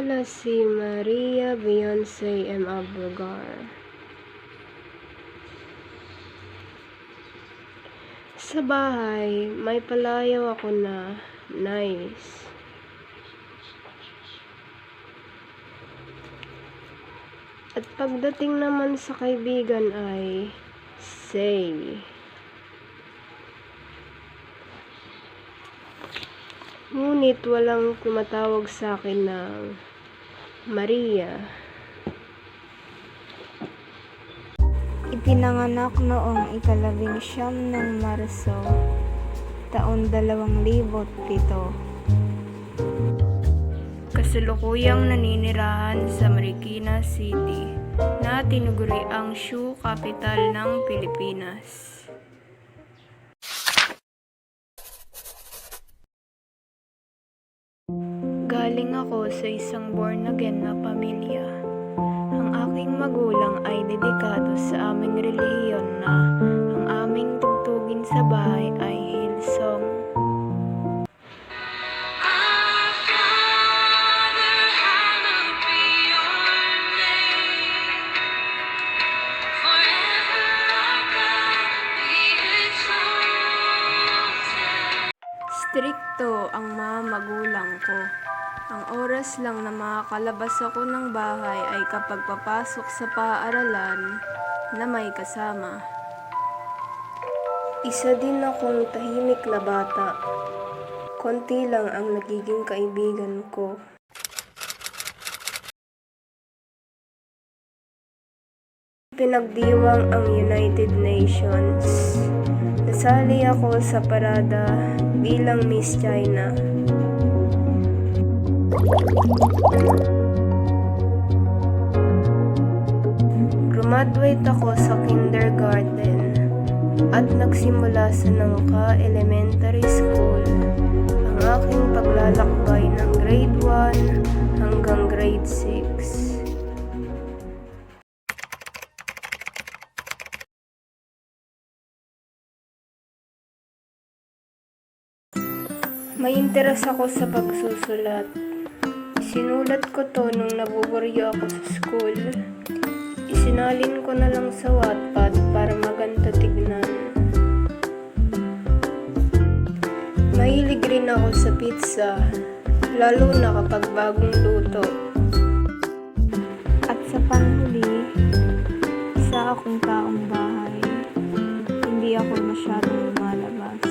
pala si Maria Beyonce M. Abregar. Sa bahay, may palayaw ako na nice. At pagdating naman sa kaibigan ay say. Ngunit walang tumatawag sa akin ng Maria. Ipinanganak noong 19 ng Marso, taon 2007. Kasalukuyang naninirahan sa Marikina City, na tinuguri ang shoe capital ng Pilipinas. Galing ako sa isang born-again na pamilya. Ang aking magulang ay dedikado sa aming relihiyon na ang aming tugtugin sa bahay ay Hillsong. Strikto ang mga magulang ko. Ang oras lang na makakalabas ako ng bahay ay kapag papasok sa paaralan na may kasama. Isa din akong tahimik na bata. Konti lang ang nagiging kaibigan ko. Pinagdiwang ang United Nations. Nasali ako sa parada bilang Miss China. Graduate ako sa kindergarten at nagsimula sa Nangka Elementary School ang aking paglalakbay ng grade 1 hanggang grade 6. May interes ako sa pagsusulat. Sinulat ko to nung nabuburyo ako sa school. Isinalin ko na lang sa Wattpad para maganda tignan. Mahilig rin ako sa pizza, lalo na kapag bagong luto. At sa panghuli, isa akong taong bahay. Hindi ako masyadong lumalabas.